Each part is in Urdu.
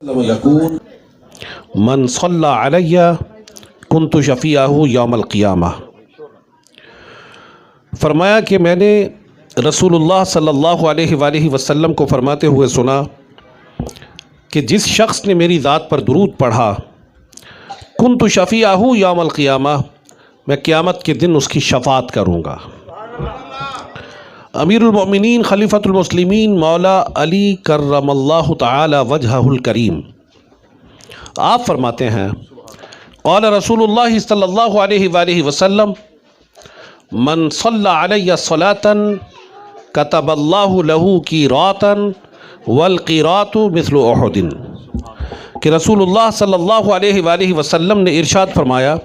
یکون من صلی علی کنت شفیعہ یوم القیامہ۔ فرمایا کہ میں نے رسول اللہ صلی اللہ علیہ وآلہ وسلم کو فرماتے ہوئے سنا کہ جس شخص نے میری ذات پر درود پڑھا کنت شفیعہ یوم القیامہ، میں قیامت کے دن اس کی شفاعت کروں گا۔ امیر المؤمنین خلیفۃ المسلمین مولا علی کرم اللہ تعالی وجہہ الکریم آپ فرماتے ہیں قال رسول اللہ صلی اللہ علیہ وآلہ وسلم من صلی علی صلاۃ کتب اللہ لہ قیراطا والقیراط مثل احد، کہ رسول اللہ صلی اللہ علیہ وآلہ وسلم نے ارشاد فرمایا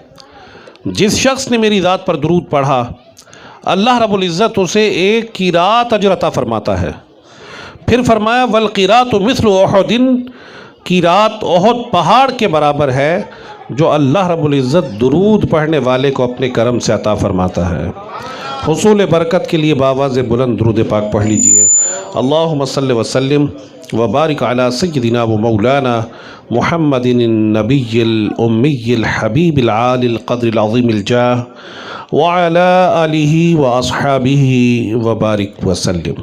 جس شخص نے میری ذات پر درود پڑھا اللہ رب العزت اسے ایک قیراط اجر عطا فرماتا ہے۔ پھر فرمایا والقیراط مثل احد، قیراط احد پہاڑ کے برابر ہے جو اللہ رب العزت درود پڑھنے والے کو اپنے کرم سے عطا فرماتا ہے۔ حصول برکت کے لیے بآواز بلند درود پاک پڑھ لیجئے۔ اللہم صلی وسلم وبارک علی سیدنا و مولانا محمد النبی الامی الحبیب العالی القدر العظیم الجاہ وعلی آلہ واصحابہ وبارک وسلم۔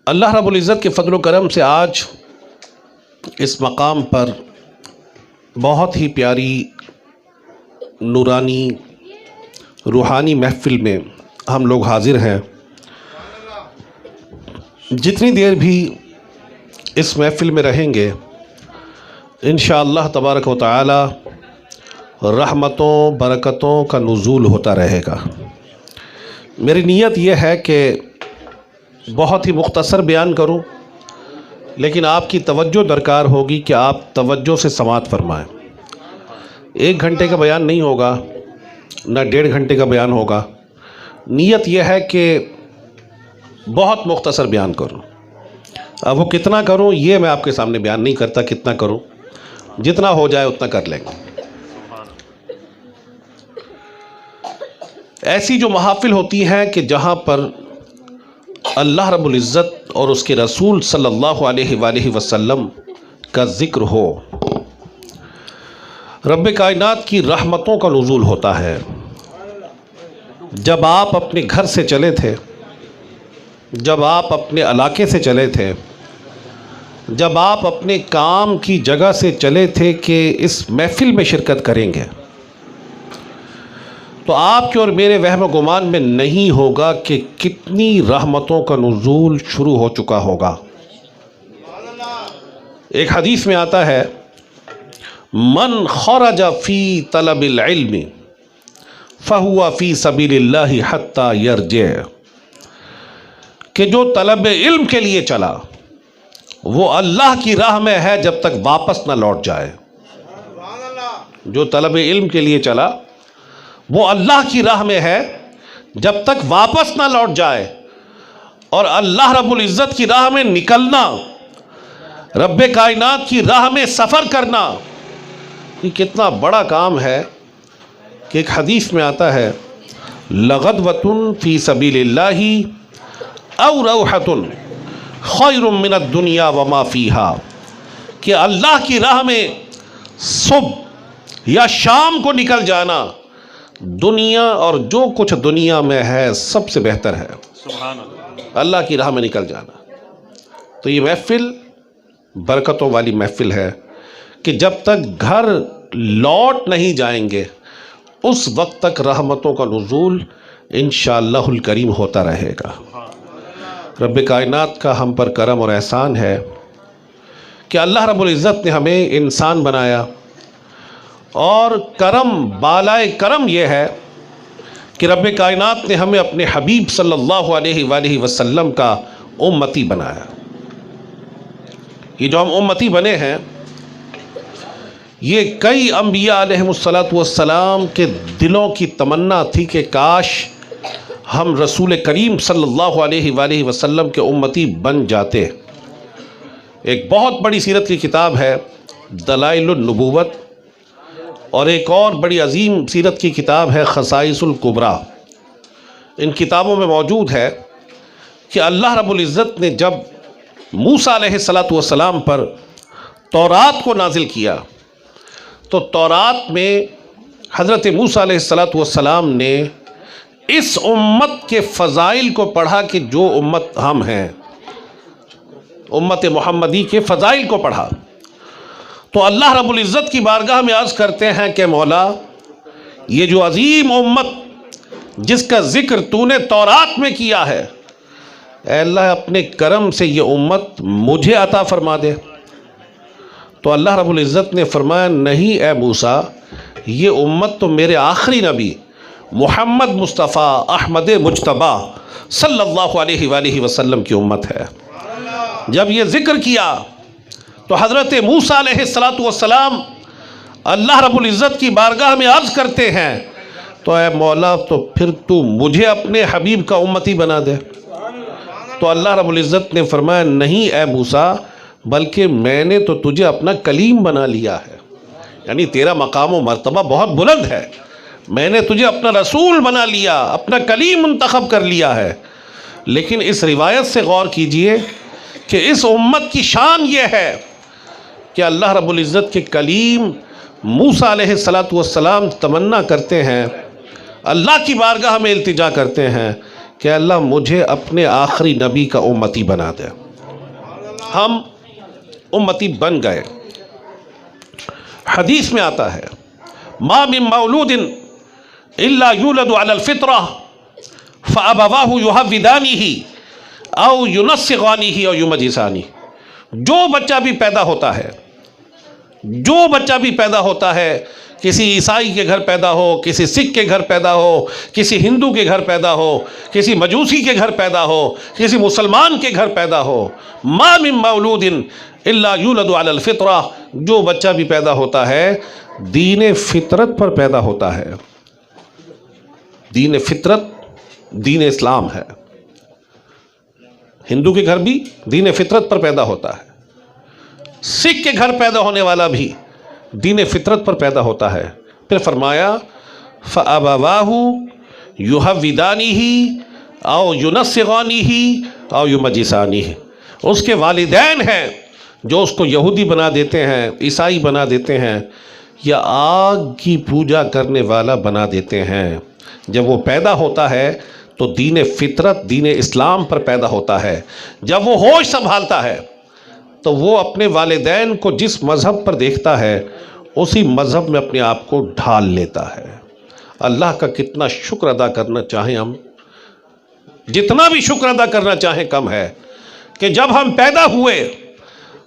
اللہ رب العزت کے فضل و کرم سے آج اس مقام پر بہت ہی پیاری نورانی روحانی محفل میں ہم لوگ حاضر ہیں۔ جتنی دیر بھی اس محفل میں رہیں گے انشاءاللہ تبارک و تعالی رحمتوں برکتوں کا نزول ہوتا رہے گا۔ میری نیت یہ ہے کہ بہت ہی مختصر بیان کروں، لیکن آپ کی توجہ درکار ہوگی کہ آپ توجہ سے سماعت فرمائیں۔ 1 گھنٹے کا بیان نہیں ہوگا، نہ 1.5 گھنٹے کا بیان ہوگا۔ نیت یہ ہے کہ بہت مختصر بیان کروں۔ اب وہ کتنا کروں یہ میں آپ کے سامنے بیان نہیں کرتا، کتنا کروں، جتنا ہو جائے اتنا کر لیں گے۔ ایسی جو محافل ہوتی ہیں کہ جہاں پر اللہ رب العزت اور اس کے رسول صلی اللہ علیہ وآلہ وسلم کا ذکر ہو، رب کائنات کی رحمتوں کا نزول ہوتا ہے۔ جب آپ اپنے گھر سے چلے تھے، جب آپ اپنے علاقے سے چلے تھے، جب آپ اپنے کام کی جگہ سے چلے تھے کہ اس محفل میں شرکت کریں گے، تو آپ کے اور میرے وہم و گمان میں نہیں ہوگا کہ کتنی رحمتوں کا نزول شروع ہو چکا ہوگا۔ ایک حدیث میں آتا ہے من خرج فی طلب العلم فہو فی سبیل اللہ حتی یرجع، کہ جو طلب علم کے لیے چلا وہ اللہ کی راہ میں ہے جب تک واپس نہ لوٹ جائے۔ جو طلب علم کے لیے چلا وہ اللہ کی راہ میں ہے جب تک واپس نہ لوٹ جائے۔ اور اللہ رب العزت کی راہ میں نکلنا، رب کائنات کی راہ میں سفر کرنا، یہ کتنا بڑا کام ہے کہ ایک حدیث میں آتا ہے لغدوۃ فی سبیل اللہ او روحۃ خیر من الدنیا وما فیہا، کہ اللہ کی راہ میں صبح یا شام کو نکل جانا دنیا اور جو کچھ دنیا میں ہے سب سے بہتر ہے۔ سبحان اللہ، اللہ کی راہ میں نکل جانا۔ تو یہ محفل برکتوں والی محفل ہے کہ جب تک گھر لوٹ نہیں جائیں گے اس وقت تک رحمتوں کا نزول انشاءاللہ الکریم ہوتا رہے گا۔ رب کائنات کا ہم پر کرم اور احسان ہے کہ اللہ رب العزت نے ہمیں انسان بنایا، اور کرم بالائے کرم یہ ہے کہ رب کائنات نے ہمیں اپنے حبیب صلی اللہ علیہ وآلہ وسلم کا امتی بنایا۔ یہ جو ہم امتی بنے ہیں یہ کئی انبیاء علیہم السلام کے دلوں کی تمنا تھی کہ کاش ہم رسول کریم صلی اللہ علیہ وآلہ وسلم کے امتی بن جاتے۔ ایک بہت بڑی سیرت کی کتاب ہے دلائل النبوت، اور ایک اور بڑی عظیم سیرت کی کتاب ہے خصائص الکبریٰ۔ ان کتابوں میں موجود ہے کہ اللہ رب العزت نے جب موسیٰ علیہ السلام پر تورات کو نازل کیا تو تورات میں حضرت موسیٰ علیہ الصلاۃ والسلام نے اس امت کے فضائل کو پڑھا کہ جو امت ہم ہیں، امت محمدی کے فضائل کو پڑھا. تو اللہ رب العزت کی بارگاہ میں عرض کرتے ہیں کہ مولا، یہ جو عظیم امت جس کا ذکر تو نے تورات میں کیا ہے، اے اللہ اپنے کرم سے یہ امت مجھے عطا فرما دے. تو اللہ رب العزت نے فرمایا نہیں اے موسیٰ، یہ امت تو میرے آخری نبی محمد مصطفیٰ احمد مجتبی صلی اللہ علیہ وآلہ وسلم کی امت ہے. جب یہ ذکر کیا تو حضرت موسیٰ علیہ الصلاۃ والسلام اللہ رب العزت کی بارگاہ میں عرض کرتے ہیں تو اے مولا تو پھر تو مجھے اپنے حبیب کا امتی بنا دے. تو اللہ رب العزت نے فرمایا نہیں اے موسیٰ، بلکہ میں نے تو تجھے اپنا کلیم بنا لیا ہے، یعنی تیرا مقام و مرتبہ بہت بلند ہے، میں نے تجھے اپنا رسول بنا لیا، اپنا کلیم منتخب کر لیا ہے. لیکن اس روایت سے غور کیجئے کہ اس امت کی شان یہ ہے کہ اللہ رب العزت کے کلیم موسیٰ علیہ الصلاۃ والسلام تمنا کرتے ہیں، اللہ کی بارگاہ میں التجا کرتے ہیں کہ اللہ مجھے اپنے آخری نبی کا امتی بنا دے. ہم امتی بن گئے. حدیث میں آتا ہے ما من مولود الا یولد علی الفطرہ فابواہ یہودانہ او ینصرانہ او یمجسانہ. جو بچہ بھی پیدا ہوتا ہے، جو بچہ بھی پیدا ہوتا ہے، کسی عیسائی کے گھر پیدا ہو، کسی سکھ کے گھر پیدا ہو، کسی ہندو کے گھر پیدا ہو، کسی مجوسی کے گھر پیدا ہو، کسی مسلمان کے گھر پیدا ہو، ما من مولود الا یولد علی الفطرہ، جو بچہ بھی پیدا ہوتا ہے دین فطرت پر پیدا ہوتا ہے. دین فطرت دین اسلام ہے. ہندو کے گھر بھی دین فطرت پر پیدا ہوتا ہے، سکھ کے گھر پیدا ہونے والا بھی دین فطرت پر پیدا ہوتا ہے. پھر فرمایا فَأَبَوَاهُ يُهَوِّدَانِهِ أَوْ يُنَصِّرَانِهِ أَوْ يُمَجِّسَانِهِ. اس کے والدین ہیں جو اس کو یہودی بنا دیتے ہیں، عیسائی بنا دیتے ہیں، یا آگ کی پوجا کرنے والا بنا دیتے ہیں. جب وہ پیدا ہوتا ہے تو دین فطرت دین اسلام پر پیدا ہوتا ہے. جب وہ ہوش سنبھالتا ہے تو وہ اپنے والدین کو جس مذہب پر دیکھتا ہے اسی مذہب میں اپنے آپ کو ڈھال لیتا ہے. اللہ کا کتنا شکر ادا کرنا چاہیں ہم، جتنا بھی شکر ادا کرنا چاہیں کم ہے کہ جب ہم پیدا ہوئے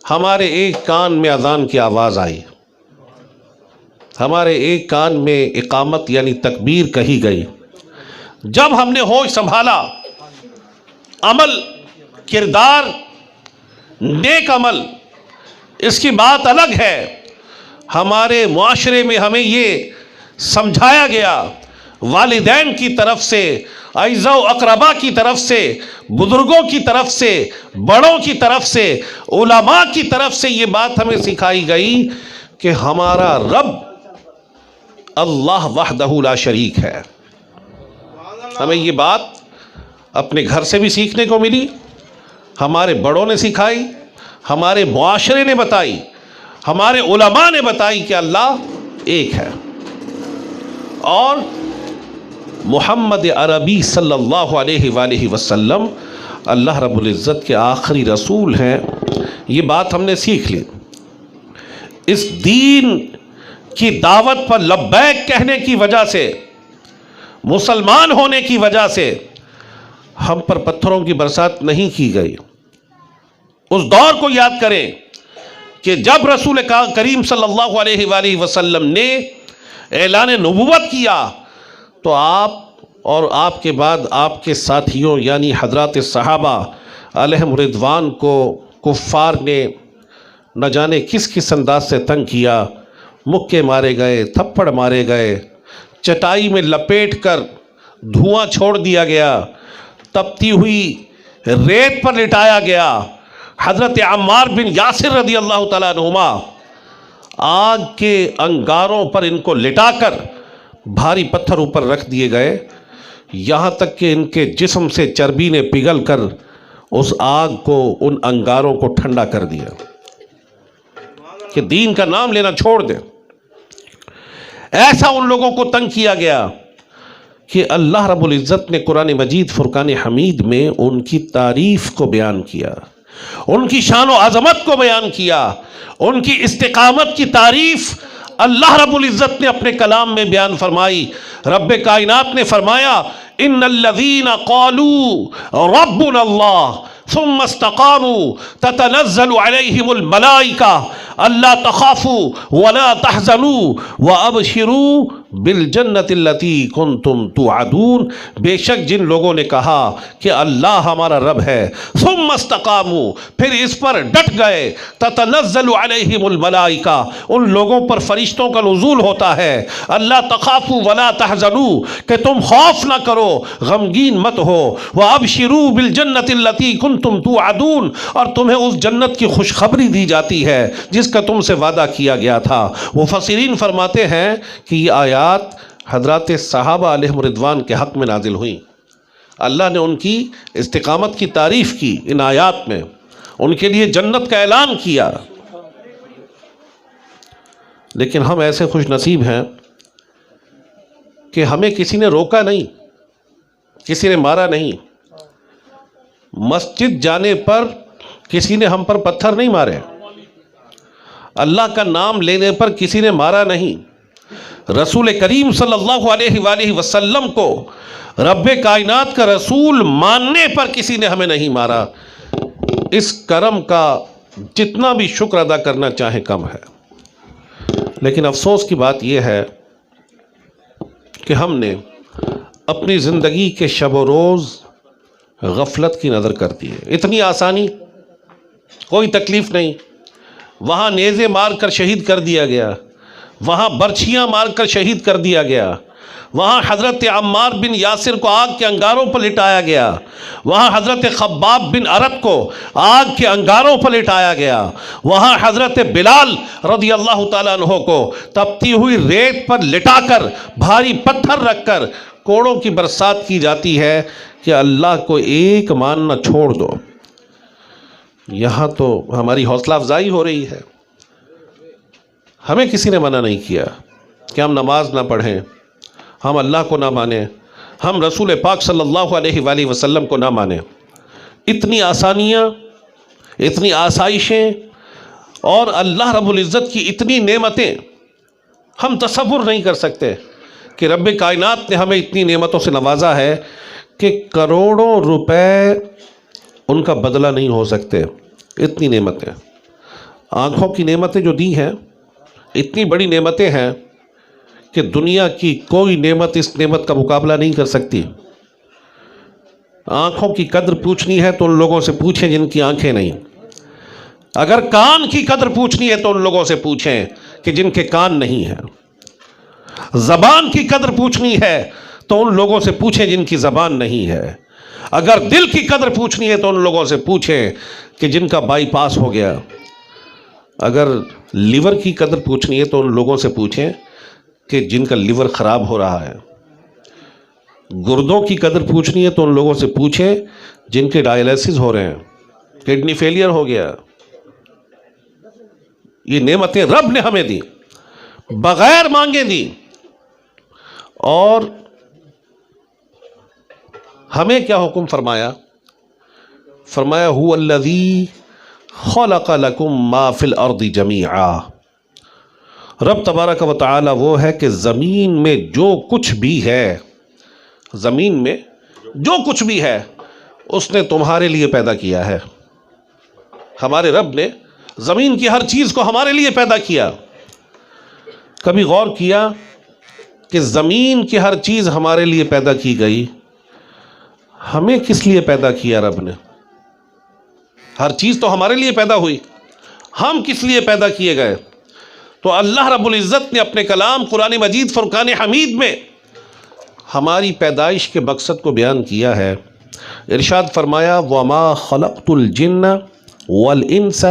ہمارے ایک کان میں اذان کی آواز آئی، ہمارے ایک کان میں اقامت یعنی تکبیر کہی گئی. جب ہم نے ہوش سنبھالا، عمل، کردار، نیک عمل، اس کی بات الگ ہے. ہمارے معاشرے میں ہمیں یہ سمجھایا گیا، والدین کی طرف سے، اعزاء و اقربا کی طرف سے، بزرگوں کی طرف سے، بڑوں کی طرف سے، علماء کی طرف سے یہ بات ہمیں سکھائی گئی کہ ہمارا رب اللہ وحدہ لا شریک ہے. ہمیں یہ بات اپنے گھر سے بھی سیکھنے کو ملی، ہمارے بڑوں نے سکھائی، ہمارے معاشرے نے بتائی، ہمارے علماء نے بتائی کہ اللہ ایک ہے. اور محمد عربی صلی اللہ علیہ وآلہ وسلم اللہ رب العزت کے آخری رسول ہیں. یہ بات ہم نے سیکھ لی. اس دین کی دعوت پر لبیک کہنے کی وجہ سے، مسلمان ہونے کی وجہ سے ہم پر پتھروں کی برسات نہیں کی گئی. اس دور کو یاد کریں کہ جب رسول کریم صلی اللہ علیہ وآلہ وسلم نے اعلان نبوت کیا تو آپ اور آپ کے بعد آپ کے ساتھیوں یعنی حضرات صحابہ علیہم رضوان کو کفار نے نہ جانے کس کس انداز سے تنگ کیا. مکے مارے گئے، تھپڑ مارے گئے، چٹائی میں لپیٹ کر دھواں چھوڑ دیا گیا، تپتی ہوئی ریت پر لٹایا گیا. حضرت عمار بن یاسر رضی اللہ تعالیٰ عنہما آگ کے انگاروں پر ان کو لٹا کر بھاری پتھر اوپر رکھ دیے گئے، یہاں تک کہ ان کے جسم سے چربی نے پگھل کر اس آگ کو، ان انگاروں کو ٹھنڈا کر دیا. کہ دین کا نام لینا چھوڑ دیں۔ ایسا ان لوگوں کو تنگ کیا گیا کہ اللہ رب العزت نے قرآن مجید فرقان حمید میں ان کی تعریف کو بیان کیا، ان کی شان و عظمت کو بیان کیا، ان کی استقامت کی تعریف اللہ رب العزت نے اپنے کلام میں بیان فرمائی۔ رب کائنات نے فرمایا ان الذین قالوا ربنا اللہ ثم استقاموا تتنزل علیہم الملائکہ الا تخافوا ولا تحزنوا وابشروا بالجنۃ التی کنتم توعدون۔ بے شک جن لوگوں نے کہا کہ اللہ ہمارا رب ہے، ثم استقاموا، پھر اس پر ڈٹ گئے، تتنزل علیہم الملائکہ، ان لوگوں پر فرشتوں کا نزول ہوتا ہے، الا تخافوا ولا تحزنوا، کہ تم خوف نہ کرو، غمگین مت ہو، وابشروا بالجنۃ التی کنتم توعدون، اور تمہیں اس جنت کی خوشخبری دی جاتی ہے جس کا تم سے وعدہ کیا گیا تھا۔ مفسرین فرماتے ہیں کہ یہ آیات حضرات صحابہ علیہم رضوان کے حق میں نازل ہوئیں۔ اللہ نے ان کی استقامت کی تعریف کی ان آیات میں، ان کے لیے جنت کا اعلان کیا۔ لیکن ہم ایسے خوش نصیب ہیں کہ ہمیں کسی نے روکا نہیں، کسی نے مارا نہیں، مسجد جانے پر کسی نے ہم پر پتھر نہیں مارے، اللہ کا نام لینے پر کسی نے مارا نہیں، رسول کریم صلی اللہ علیہ وآلہ وسلم کو رب کائنات کا رسول ماننے پر کسی نے ہمیں نہیں مارا۔ اس کرم کا جتنا بھی شکر ادا کرنا چاہیں کم ہے۔ لیکن افسوس کی بات یہ ہے کہ ہم نے اپنی زندگی کے شب و روز غفلت کی نظر کر دی ہے۔ اتنی آسانی، کوئی تکلیف نہیں، وہاں نیزے مار کر شہید کر دیا گیا، وہاں برچھیاں مار کر شہید کر دیا گیا، وہاں حضرت عمار بن یاسر کو آگ کے انگاروں پر لٹایا گیا، وہاں حضرت خباب بن ارت کو آگ کے انگاروں پر لٹایا گیا، وہاں حضرت بلال رضی اللہ تعالیٰ عنہ کو تپتی ہوئی ریت پر لٹا کر بھاری پتھر رکھ کر کوڑوں کی برسات کی جاتی ہے کہ اللہ کو ایک ماننا چھوڑ دو۔ یہاں تو ہماری حوصلہ افزائی ہو رہی ہے۔ ہمیں کسی نے منع نہیں کیا کہ ہم نماز نہ پڑھیں، ہم اللہ کو نہ مانیں، ہم رسول پاک صلی اللہ علیہ وآلہ وسلم کو نہ مانیں۔ اتنی آسانیاں، اتنی آسائشیں اور اللہ رب العزت کی اتنی نعمتیں ہم تصور نہیں کر سکتے کہ رب کائنات نے ہمیں اتنی نعمتوں سے نوازا ہے کہ کروڑوں روپے ان کا بدلہ نہیں ہو سکتے۔ اتنی نعمتیں، آنکھوں کی نعمتیں جو دی ہیں، اتنی بڑی نعمتیں ہیں کہ دنیا کی کوئی نعمت اس نعمت کا مقابلہ نہیں کر سکتی۔ آنکھوں کی قدر پوچھنی ہے تو ان لوگوں سے پوچھیں جن کی آنکھیں نہیں۔ اگر کان کی قدر پوچھنی ہے تو ان لوگوں سے پوچھیں کہ جن کے کان نہیں ہیں۔ زبان کی قدر پوچھنی ہے تو ان لوگوں سے پوچھیں جن کی زبان نہیں ہے۔ اگر دل کی قدر پوچھنی ہے تو ان لوگوں سے پوچھیں کہ جن کا بائی پاس ہو گیا۔ اگر لیور کی قدر پوچھنی ہے تو ان لوگوں سے پوچھیں کہ جن کا لیور خراب ہو رہا ہے۔ گردوں کی قدر پوچھنی ہے تو ان لوگوں سے پوچھیں جن کے ڈائلیسس ہو رہے ہیں، کڈنی فیلئر ہو گیا۔ یہ نعمتیں رب نے ہمیں دی، بغیر مانگے دی، اور ہمیں کیا حکم فرمایا؟ فرمایا هو الذی خلق لکم ما فی الارض جمیعا۔ رب تبارک و تعالی وہ ہے کہ زمین میں جو کچھ بھی ہے، زمین میں جو کچھ بھی ہے اس نے تمہارے لیے پیدا کیا ہے۔ ہمارے رب نے زمین کی ہر چیز کو ہمارے لیے پیدا کیا۔ کبھی غور کیا کہ زمین کی ہر چیز ہمارے لیے پیدا کی گئی، ہمیں کس لیے پیدا کیا رب نے؟ ہر چیز تو ہمارے لیے پیدا ہوئی، ہم کس لیے پیدا کیے گئے؟ تو اللہ رب العزت نے اپنے کلام قرآن مجید فرقان حمید میں ہماری پیدائش کے مقصد کو بیان کیا ہے۔ ارشاد فرمایا وَمَا خَلَقْتُ الْجِنَّ وَالْإِنسَ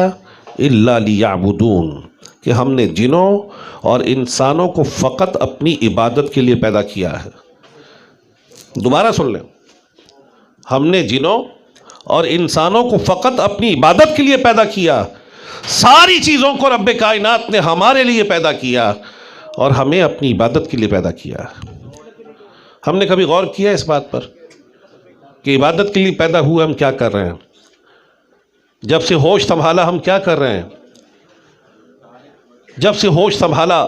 إِلَّا لِيَعْبُدُونَ، کہ ہم نے جنوں اور انسانوں کو فقط اپنی عبادت کے لیے پیدا کیا ہے۔ دوبارہ سن لیں، ہم نے جنوں اور انسانوں کو فقط اپنی عبادت کے لیے پیدا کیا۔ ساری چیزوں کو رب کائنات نے ہمارے لیے پیدا کیا اور ہمیں اپنی عبادت کے لیے پیدا کیا. ہم نے کبھی غور کیا اس بات پر کہ عبادت کے لیے پیدا ہوئے ہم کیا کر رہے ہیں؟ جب سے ہوش سنبھالا ہم کیا کر رہے ہیں؟ جب سے ہوش سنبھالا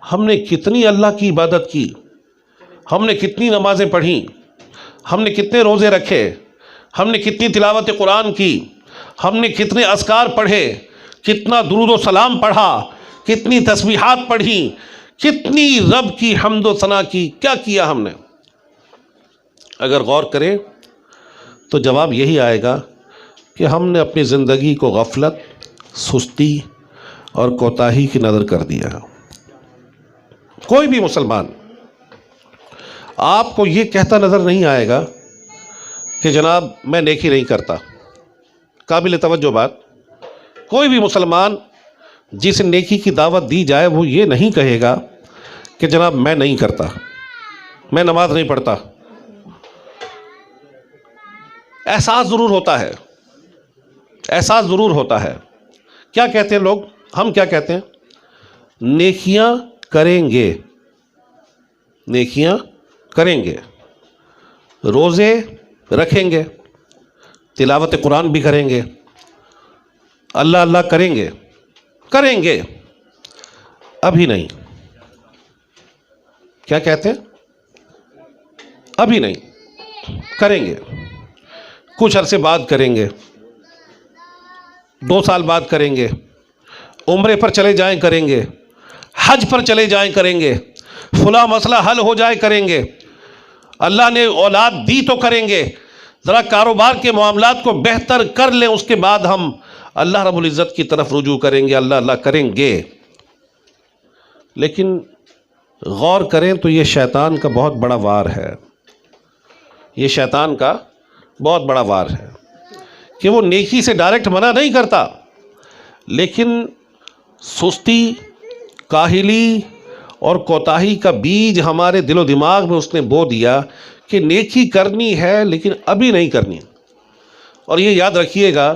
ہم نے کتنی اللہ کی عبادت کی، ہم نے کتنی نمازیں پڑھیں، ہم نے کتنے روزے رکھے، ہم نے کتنی تلاوت قرآن کی، ہم نے کتنے اذکار پڑھے، کتنا درود و سلام پڑھا، کتنی تسبیحات پڑھی، کتنی رب کی حمد و ثنا کی، کیا کیا ہم نے؟ اگر غور کریں تو جواب یہی آئے گا کہ ہم نے اپنی زندگی کو غفلت، سستی اور کوتاہی کی نظر کر دیا. کوئی بھی مسلمان آپ کو یہ کہتا نظر نہیں آئے گا کہ جناب میں نیکی نہیں کرتا. قابل توجہ بات، کوئی بھی مسلمان جسے نیکی کی دعوت دی جائے وہ یہ نہیں کہے گا کہ جناب میں نہیں کرتا، میں نماز نہیں پڑھتا. احساس ضرور ہوتا ہے، احساس ضرور ہوتا ہے. کیا کہتے ہیں لوگ؟ ہم کیا کہتے ہیں؟ نیکیاں کریں گے، نیکیاں کریں گے، روزے رکھیں گے، تلاوت قرآن بھی کریں گے، اللہ اللہ کریں گے، کریں گے، ابھی نہیں. کیا کہتے ہیں؟ ابھی نہیں، کریں گے، کچھ عرصے بعد کریں گے، 2 سال بعد کریں گے، عمرے پر چلے جائیں کریں گے، حج پر چلے جائیں کریں گے، فلاں مسئلہ حل ہو جائے کریں گے، اللہ نے اولاد دی تو کریں گے، ذرا کاروبار کے معاملات کو بہتر کر لیں اس کے بعد ہم اللہ رب العزت کی طرف رجوع کریں گے، اللہ اللہ کریں گے. لیکن غور کریں تو یہ شیطان کا بہت بڑا وار ہے، یہ شیطان کا بہت بڑا وار ہے کہ وہ نیکی سے ڈائریکٹ منع نہیں کرتا، لیکن سستی، کاہلی اور کوتاہی کا بیج ہمارے دل و دماغ میں اس نے بو دیا کہ نیکی کرنی ہے لیکن ابھی نہیں کرنی. اور یہ یاد رکھیے گا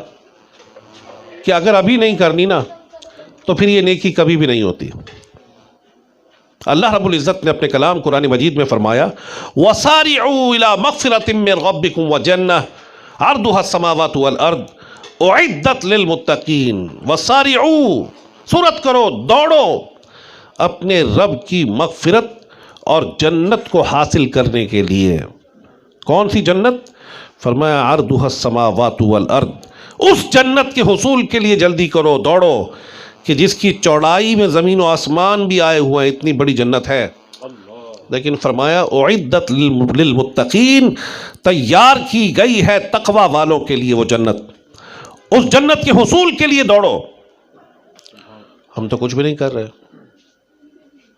کہ اگر ابھی نہیں کرنی نا تو پھر یہ نیکی کبھی بھی نہیں ہوتی. اللہ رب العزت نے اپنے کلام قرآن مجید میں فرمایا وَسَارِعُوا إِلَىٰ مَغْفِرَةٍ مِّن رَبِّكُمْ وَجَنَّةٍ عَرْضُهَا السَّمَاوَاتُ وَالْأَرْضُ أُعِدَّتْ لِلْمُتَّقِينَ. وَسَارِعُوا، سرعت کرو، دوڑو اپنے رب کی مغفرت اور جنت کو حاصل کرنے کے لیے. کون سی جنت؟ فرمایا عرضها السماوات والارض، اس جنت کے حصول کے لیے جلدی کرو، دوڑو کہ جس کی چوڑائی میں زمین و آسمان بھی آئے ہوئے ہیں، اتنی بڑی جنت ہے. لیکن فرمایا اعدت للمتقین، تیار کی گئی ہے تقوی والوں کے لیے وہ جنت. اس جنت کے حصول کے لیے دوڑو. ہم تو کچھ بھی نہیں کر رہے.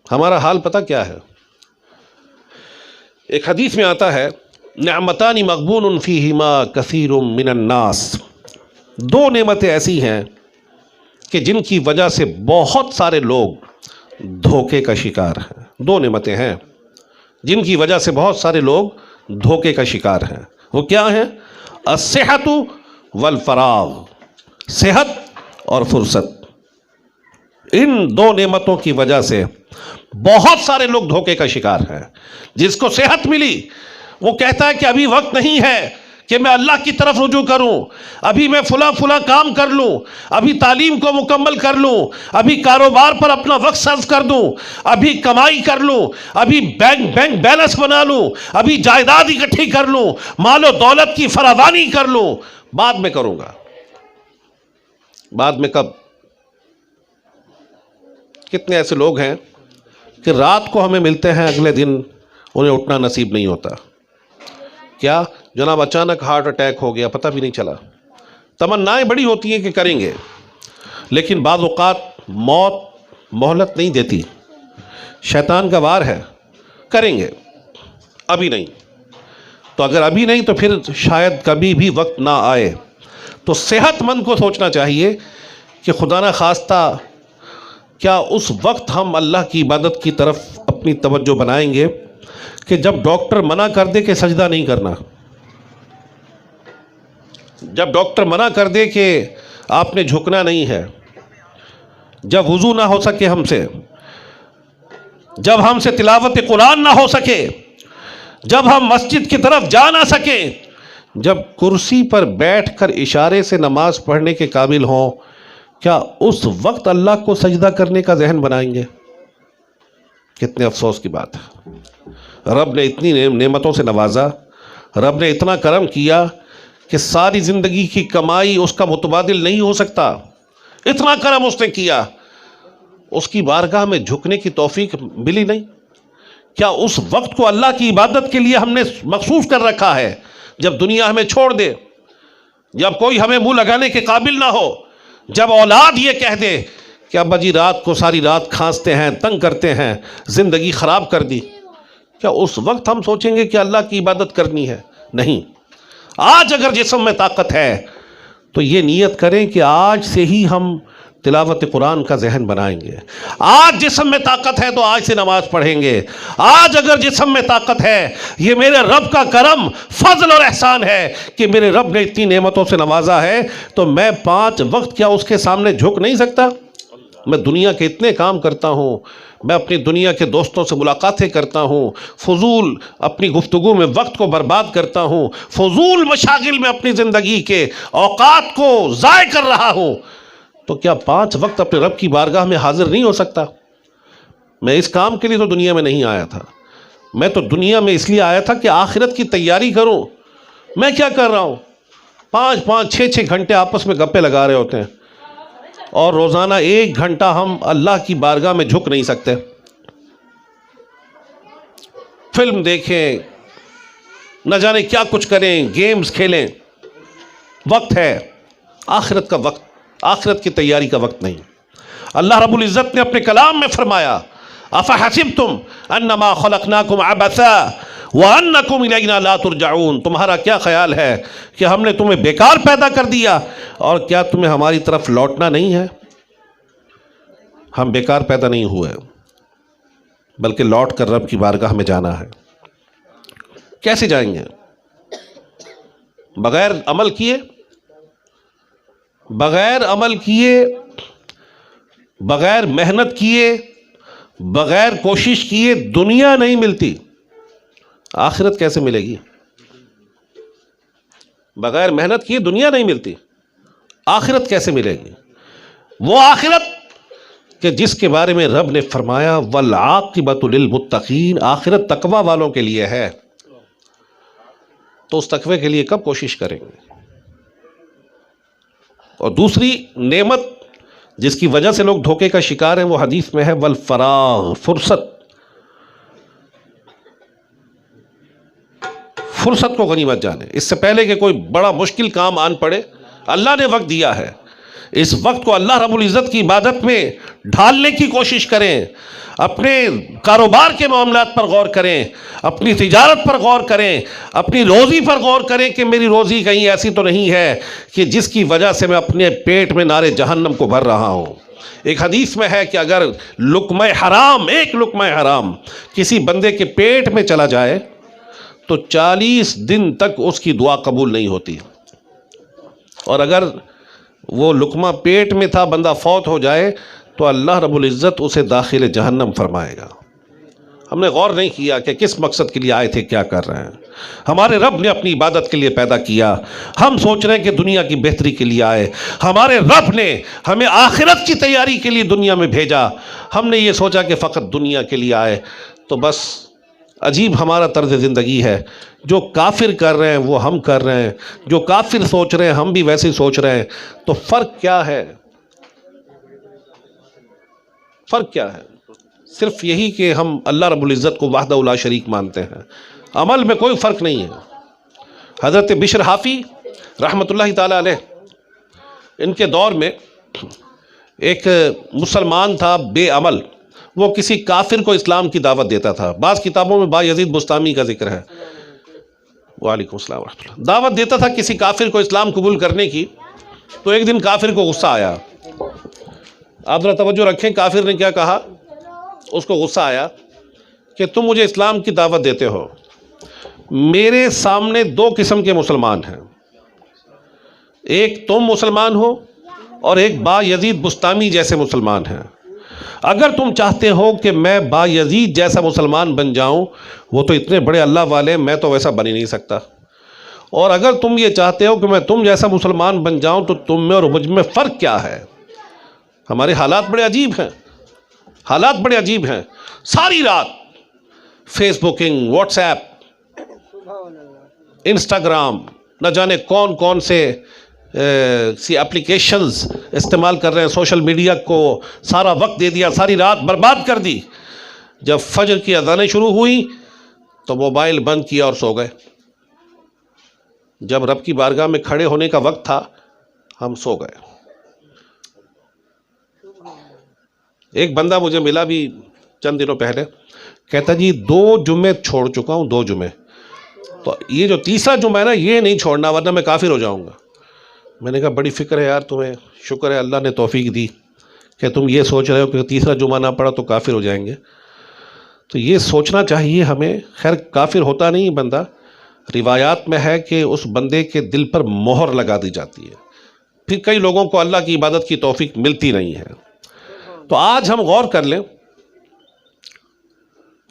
ہمارا حال پتہ کیا ہے؟ ایک حدیث میں آتا ہے نعمتان مغبون فیہما کثیر من الناس، 2 نعمتیں ایسی ہیں کہ جن کی وجہ سے بہت سارے لوگ دھوکے کا شکار ہیں. 2 نعمتیں ہیں جن کی وجہ سے بہت سارے لوگ دھوکے کا شکار ہیں. وہ کیا ہیں؟ الصحت والفراغ، صحت اور فرصت. ان 2 نعمتوں کی وجہ سے بہت سارے لوگ دھوکے کا شکار ہیں. جس کو صحت ملی وہ کہتا ہے کہ ابھی وقت نہیں ہے کہ میں اللہ کی طرف رجوع کروں، ابھی میں فلاں کام کر لوں، ابھی تعلیم کو مکمل کر لوں، ابھی کاروبار پر اپنا وقت صرف کر دوں، ابھی کمائی کر لوں، ابھی بینک بیلنس بنا لوں، ابھی جائیداد اکٹھی کر لوں، مال و دولت کی فراوانی کر لوں، بعد میں کروں گا. بعد میں کب؟ کتنے ایسے لوگ ہیں کہ رات کو ہمیں ملتے ہیں، اگلے دن انہیں اٹھنا نصیب نہیں ہوتا. کیا جناب اچانک ہارٹ اٹیک ہو گیا، پتہ بھی نہیں چلا. تمنائیں بڑی ہوتی ہیں کہ کریں گے، لیکن بعض اوقات موت مہلت نہیں دیتی. شیطان کا وار ہے، کریں گے، ابھی نہیں. تو اگر ابھی نہیں تو پھر شاید کبھی بھی وقت نہ آئے. تو صحت مند کو سوچنا چاہیے کہ خدا نہ خواستہ کیا اس وقت ہم اللہ کی عبادت کی طرف اپنی توجہ بنائیں گے کہ جب ڈاکٹر منع کر دے کہ سجدہ نہیں کرنا، جب ڈاکٹر منع کر دے کہ آپ نے جھکنا نہیں ہے. جب وضو نہ ہو سکے ہم سے، جب ہم سے تلاوت قرآن نہ ہو سکے، جب ہم مسجد کی طرف جا نہ سکیں، جب کرسی پر بیٹھ کر اشارے سے نماز پڑھنے کے قابل ہوں، کیا اس وقت اللہ کو سجدہ کرنے کا ذہن بنائیں گے؟ کتنے افسوس کی بات ہے. رب نے اتنی نعمتوں سے نوازا، رب نے اتنا کرم کیا کہ ساری زندگی کی کمائی اس کا متبادل نہیں ہو سکتا. اتنا کرم اس نے کیا، اس کی بارگاہ میں جھکنے کی توفیق ملی نہیں. کیا اس وقت کو اللہ کی عبادت کے لیے ہم نے مخصوص کر رکھا ہے؟ جب دنیا ہمیں چھوڑ دے، جب کوئی ہمیں منہ لگانے کے قابل نہ ہو، جب اولاد یہ کہہ دے کہ ابا جی رات کو ساری رات کھانستے ہیں، تنگ کرتے ہیں، زندگی خراب کر دی، کیا اس وقت ہم سوچیں گے کہ اللہ کی عبادت کرنی ہے؟ نہیں. آج اگر جسم میں طاقت ہے تو یہ نیت کریں کہ آج سے ہی ہم تلاوت قرآن کا ذہن بنائیں گے. آج جسم میں طاقت ہے تو آج سے نماز پڑھیں گے. آج اگر جسم میں طاقت ہے، یہ میرے رب کا کرم، فضل اور احسان ہے کہ میرے رب نے اتنی نعمتوں سے نوازا ہے، تو میں 5 وقت کیا اس کے سامنے جھک نہیں سکتا؟ میں دنیا کے اتنے کام کرتا ہوں، میں اپنی دنیا کے دوستوں سے ملاقاتیں کرتا ہوں، فضول اپنی گفتگو میں وقت کو برباد کرتا ہوں، فضول مشاغل میں اپنی زندگی کے اوقات کو ضائع کر رہا ہوں، تو کیا 5 وقت اپنے رب کی بارگاہ میں حاضر نہیں ہو سکتا؟ میں اس کام کے لیے تو دنیا میں نہیں آیا تھا. میں تو دنیا میں اس لیے آیا تھا کہ آخرت کی تیاری کروں. میں کیا کر رہا ہوں؟ 5 6 گھنٹے آپس میں گپے لگا رہے ہوتے ہیں، اور روزانہ 1 گھنٹہ ہم اللہ کی بارگاہ میں جھک نہیں سکتے. فلم دیکھیں، نہ جانے کیا کچھ کریں، گیمز کھیلیں. وقت ہے آخرت کا، وقت آخرت کی تیاری کا وقت نہیں. اللہ رب العزت نے اپنے کلام میں فرمایا، افحسبتم انما خلقناکم عبثا وانکم الینا لا ترجعون. تمہارا کیا خیال ہے کہ ہم نے تمہیں بیکار پیدا کر دیا اور کیا تمہیں ہماری طرف لوٹنا نہیں ہے؟ ہم بیکار پیدا نہیں ہوئے، بلکہ لوٹ کر رب کی بارگاہ میں جانا ہے. کیسے جائیں گے؟ بغیر عمل کیے، بغیر عمل کیے، بغیر محنت کیے، بغیر کوشش کیے دنیا نہیں ملتی. آخرت کیسے ملے گی؟ بغیر محنت کیے دنیا نہیں ملتی، آخرت کیسے ملے گی؟ وہ آخرت کہ جس کے بارے میں رب نے فرمایا والعاقبۃ للمتقین، آخرت تقوی والوں کے لیے ہے. تو اس تقوی کے لیے کب کوشش کریں گے؟ اور دوسری نعمت جس کی وجہ سے لوگ دھوکے کا شکار ہیں، وہ حدیث میں ہے والفراغ، فرصت. فرصت کو غنیمت جانے. اس سے پہلے کہ کوئی بڑا مشکل کام آن پڑے، اللہ نے وقت دیا ہے. اس وقت کو اللہ رب العزت کی عبادت میں ڈھالنے کی کوشش کریں. اپنے کاروبار کے معاملات پر غور کریں، اپنی تجارت پر غور کریں، اپنی روزی پر غور کریں کہ میری روزی کہیں ایسی تو نہیں ہے کہ جس کی وجہ سے میں اپنے پیٹ میں نارے جہنم کو بھر رہا ہوں. ایک حدیث میں ہے کہ اگر لقمہ حرام، ایک لقمہ حرام کسی بندے کے پیٹ میں چلا جائے تو 40 دن تک اس کی دعا قبول نہیں ہوتی. اور اگر وہ لقمہ پیٹ میں تھا، بندہ فوت ہو جائے تو اللہ رب العزت اسے داخل جہنم فرمائے گا. ہم نے غور نہیں کیا کہ کس مقصد کے لیے آئے تھے، کیا کر رہے ہیں. ہمارے رب نے اپنی عبادت کے لیے پیدا کیا، ہم سوچ رہے ہیں کہ دنیا کی بہتری کے لیے آئے. ہمارے رب نے ہمیں آخرت کی تیاری کے لیے دنیا میں بھیجا، ہم نے یہ سوچا کہ فقط دنیا کے لیے آئے. تو بس عجیب ہمارا طرز زندگی ہے. جو کافر کر رہے ہیں وہ ہم کر رہے ہیں، جو کافر سوچ رہے ہیں ہم بھی ویسے سوچ رہے ہیں. تو فرق کیا ہے؟ فرق کیا ہے؟ صرف یہی کہ ہم اللہ رب العزت کو وحدہ لا شریک مانتے ہیں. عمل میں کوئی فرق نہیں ہے. حضرت بشر حافی رحمۃ اللہ تعالی علیہ، ان کے دور میں ایک مسلمان تھا بے عمل، وہ کسی کافر کو اسلام کی دعوت دیتا تھا. بعض کتابوں میں بایزید بستامی کا ذکر ہے، وعلیکم السلام ورحمۃ اللہ، دعوت دیتا تھا کسی کافر کو اسلام قبول کرنے کی. تو ایک دن کافر کو غصہ آیا. آپ ذرا توجہ رکھیں، کافر نے کیا کہا؟ اس کو غصہ آیا کہ تم مجھے اسلام کی دعوت دیتے ہو، میرے سامنے 2 قسم کے مسلمان ہیں، ایک تم مسلمان ہو اور ایک با یزید بستامی جیسے مسلمان ہیں. اگر تم چاہتے ہو کہ میں با یزید جیسا مسلمان بن جاؤں، وہ تو اتنے بڑے اللہ والے، میں تو ویسا بن ہی نہیں سکتا. اور اگر تم یہ چاہتے ہو کہ میں تم جیسا مسلمان بن جاؤں تو تم میں اور مجھ میں فرق کیا ہے؟ ہمارے حالات بڑے عجیب ہیں، حالات بڑے عجیب ہیں. ساری رات Facebooking, WhatsApp, Instagram, نہ جانے کون کون سے اپلیکیشنز استعمال کر رہے ہیں. سوشل میڈیا کو سارا وقت دے دیا، ساری رات برباد کر دی. جب فجر کی اذانیں شروع ہوئی تو موبائل بند کیا اور سو گئے. جب رب کی بارگاہ میں کھڑے ہونے کا وقت تھا ہم سو گئے. ایک بندہ مجھے ملا بھی چند دنوں پہلے، کہتا جی 2 جمعے چھوڑ چکا ہوں، 2 جمعے، تو یہ جو تیسرا جمعہ ہے نا یہ نہیں چھوڑنا ورنہ میں کافر ہو جاؤں گا. میں نے کہا بڑی فکر ہے یار تمہیں، شکر ہے اللہ نے توفیق دی کہ تم یہ سوچ رہے ہو کہ تیسرا جمعہ نہ پڑا تو کافر ہو جائیں گے. تو یہ سوچنا چاہیے ہمیں. خیر کافر ہوتا نہیں بندہ، روایات میں ہے کہ اس بندے کے دل پر مہر لگا دی جاتی ہے. پھر کئی لوگوں کو اللہ کی عبادت کی توفیق ملتی نہیں ہے. تو آج ہم غور کر لیں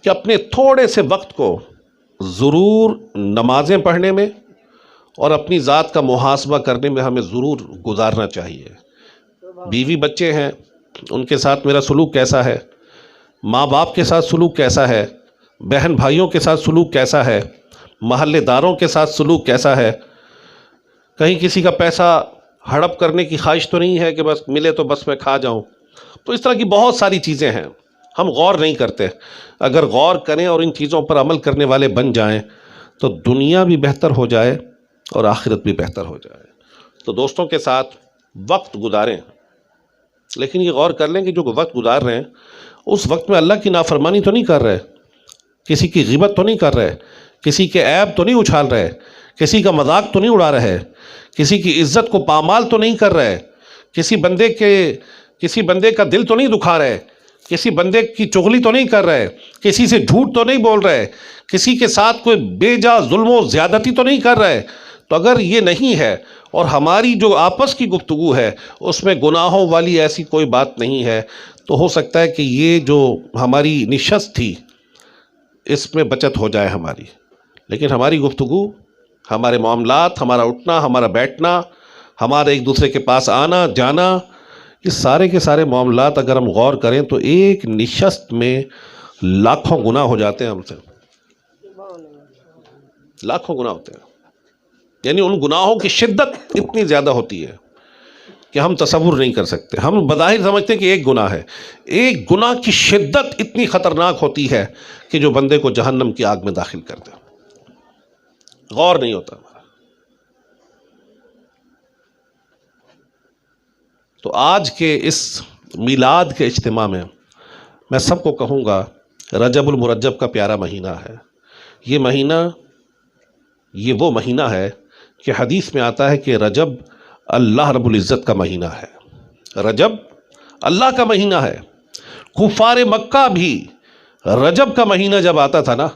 کہ اپنے تھوڑے سے وقت کو ضرور نمازیں پڑھنے میں اور اپنی ذات کا محاسبہ کرنے میں ہمیں ضرور گزارنا چاہیے. بیوی بچے ہیں، ان کے ساتھ میرا سلوک کیسا ہے، ماں باپ کے ساتھ سلوک کیسا ہے، بہن بھائیوں کے ساتھ سلوک کیسا ہے، محلے داروں کے ساتھ سلوک کیسا ہے. کہیں کسی کا پیسہ ہڑپ کرنے کی خواہش تو نہیں ہے کہ بس ملے تو بس میں کھا جاؤں. تو اس طرح کی بہت ساری چیزیں ہیں، ہم غور نہیں کرتے. اگر غور کریں اور ان چیزوں پر عمل کرنے والے بن جائیں تو دنیا بھی بہتر ہو جائے اور آخرت بھی بہتر ہو جائے. تو دوستوں کے ساتھ وقت گزاریں، لیکن یہ غور کر لیں کہ جو وقت گزار رہے ہیں اس وقت میں اللہ کی نافرمانی تو نہیں کر رہے، کسی کی غیبت تو نہیں کر رہے، کسی کے عیب تو نہیں اچھال رہے، کسی کا مذاق تو نہیں اڑا رہے، کسی کی عزت کو پامال تو نہیں کر رہے، کسی بندے کا دل تو نہیں دکھا رہے، کسی بندے کی چغلی تو نہیں کر رہے، کسی سے جھوٹ تو نہیں بول رہے، کسی کے ساتھ کوئی بے جا ظلم و زیادتی تو نہیں کر رہے. تو اگر یہ نہیں ہے اور ہماری جو آپس کی گفتگو ہے اس میں گناہوں والی ایسی کوئی بات نہیں ہے، تو ہو سکتا ہے کہ یہ جو ہماری نشست تھی اس میں بچت ہو جائے ہماری. لیکن ہماری گفتگو، ہمارے معاملات، ہمارا اٹھنا، ہمارا بیٹھنا، ہمارا ایک دوسرے کے پاس آنا جانا، یہ سارے کے سارے معاملات اگر ہم غور کریں تو ایک نشست میں لاکھوں گناہ ہو جاتے ہیں ہم سے، لاکھوں گناہ ہوتے ہیں. یعنی ان گناہوں کی شدت اتنی زیادہ ہوتی ہے کہ ہم تصور نہیں کر سکتے. ہم بظاہر سمجھتے ہیں کہ ایک گناہ ہے، ایک گناہ کی شدت اتنی خطرناک ہوتی ہے کہ جو بندے کو جہنم کی آگ میں داخل کر دے. غور نہیں ہوتا ہمارا. تو آج کے اس میلاد کے اجتماع میں میں سب کو کہوں گا، رجب المرجب کا پیارا مہینہ ہے. یہ مہینہ، یہ وہ مہینہ ہے کہ حدیث میں آتا ہے کہ رجب اللہ رب العزت کا مہینہ ہے. رجب اللہ کا مہینہ ہے. کفار مکہ بھی رجب کا مہینہ جب آتا تھا نا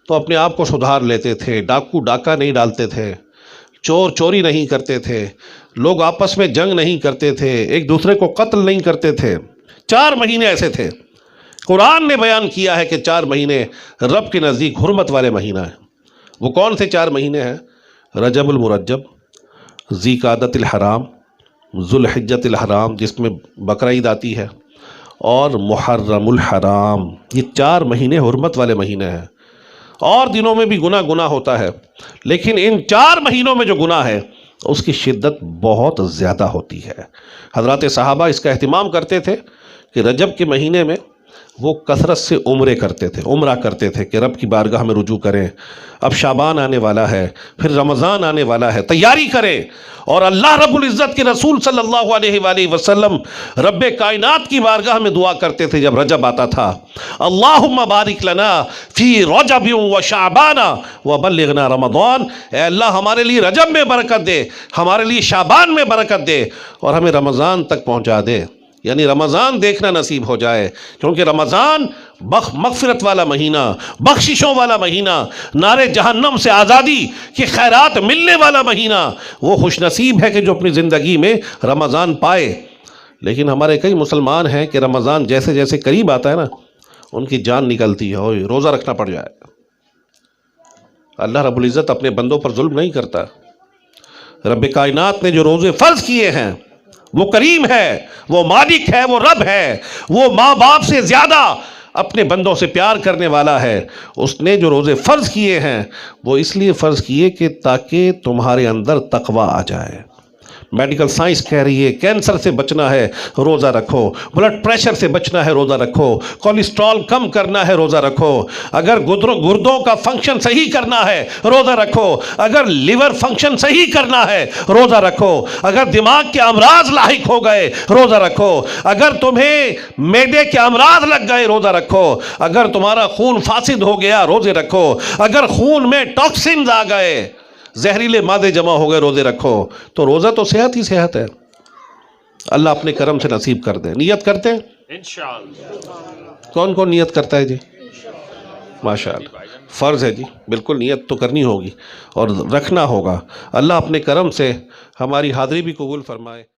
تو اپنے آپ کو سدھار لیتے تھے، ڈاکو ڈاکہ نہیں ڈالتے تھے، چور چوری نہیں کرتے تھے، لوگ آپس میں جنگ نہیں کرتے تھے، ایک دوسرے کو قتل نہیں کرتے تھے. 4 مہینے ایسے تھے. قرآن نے بیان کیا ہے کہ 4 مہینے رب کے نزدیک حرمت والے مہینہ ہیں. وہ کون سے 4 مہینے ہیں؟ رجب المرجب، ذی قعدۃ الحرام، ذوالحجۃ الحرام جس میں بقرہ عید آتی ہے، اور محرم الحرام. یہ 4 مہینے حرمت والے مہینے ہیں. اور دنوں میں بھی گناہ ہوتا ہے، لیکن ان 4 مہینوں میں جو گناہ ہے اس کی شدت بہت زیادہ ہوتی ہے. حضرات صحابہ اس کا اہتمام کرتے تھے کہ رجب کے مہینے میں وہ کثرت سے عمرہ کرتے تھے کہ رب کی بارگاہ میں رجوع کریں. اب شعبان آنے والا ہے، پھر رمضان آنے والا ہے، تیاری کریں. اور اللہ رب العزت کے رسول صلی اللہ علیہ وآلہ وسلم رب کائنات کی بارگاہ میں دعا کرتے تھے جب رجب آتا تھا، اللہم بارک لنا فی رجب و شعبان وبلغنا رمضان. اے اللہ ہمارے لیے رجب میں برکت دے، ہمارے لیے شعبان میں برکت دے، اور ہمیں رمضان تک پہنچا دے. یعنی رمضان دیکھنا نصیب ہو جائے، کیونکہ رمضان مغفرت والا مہینہ، بخششوں والا مہینہ، نار جہنم سے آزادی کی خیرات ملنے والا مہینہ، وہ خوش نصیب ہے کہ جو اپنی زندگی میں رمضان پائے۔ لیکن ہمارے کئی مسلمان ہیں کہ رمضان جیسے جیسے قریب آتا ہے نا، ان کی جان نکلتی ہے، اوہ روزہ رکھنا پڑ جائے۔ اللہ رب العزت اپنے بندوں پر ظلم نہیں کرتا۔ رب کائنات نے جو روزے فرض کیے ہیں، وہ کریم ہے، وہ مالک ہے، وہ رب ہے، وہ ماں باپ سے زیادہ اپنے بندوں سے پیار کرنے والا ہے۔ اس نے جو روزے فرض کیے ہیں وہ اس لیے فرض کیے کہ تاکہ تمہارے اندر تقویٰ آ جائے۔ میڈیکل سائنس کہہ رہی ہے کینسر سے بچنا ہے روزہ رکھو، بلڈ پریشر سے بچنا ہے روزہ رکھو، کولیسٹرول کم کرنا ہے روزہ رکھو، اگر گردوں کا فنکشن صحیح کرنا ہے روزہ رکھو، اگر لیور فنکشن صحیح کرنا ہے روزہ رکھو، اگر دماغ کے امراض لاحق ہو گئے روزہ رکھو، اگر تمہیں معدے کے امراض لگ گئے روزہ رکھو، اگر تمہارا خون فاسد ہو گیا روزے رکھو، اگر خون میں ٹاکسنز آ گئے، زہریلے مادے جمع ہو گئے روزے رکھو۔ تو روزہ تو صحت ہی صحت ہے۔ اللہ اپنے کرم سے نصیب کر دے۔ نیت کرتے ہیں انشاءاللہ؟ کون کون نیت کرتا ہے جی؟ ماشاءاللہ، فرض ہے جی، بالکل نیت تو کرنی ہوگی اور رکھنا ہوگا۔ اللہ اپنے کرم سے ہماری حاضری بھی قبول فرمائے۔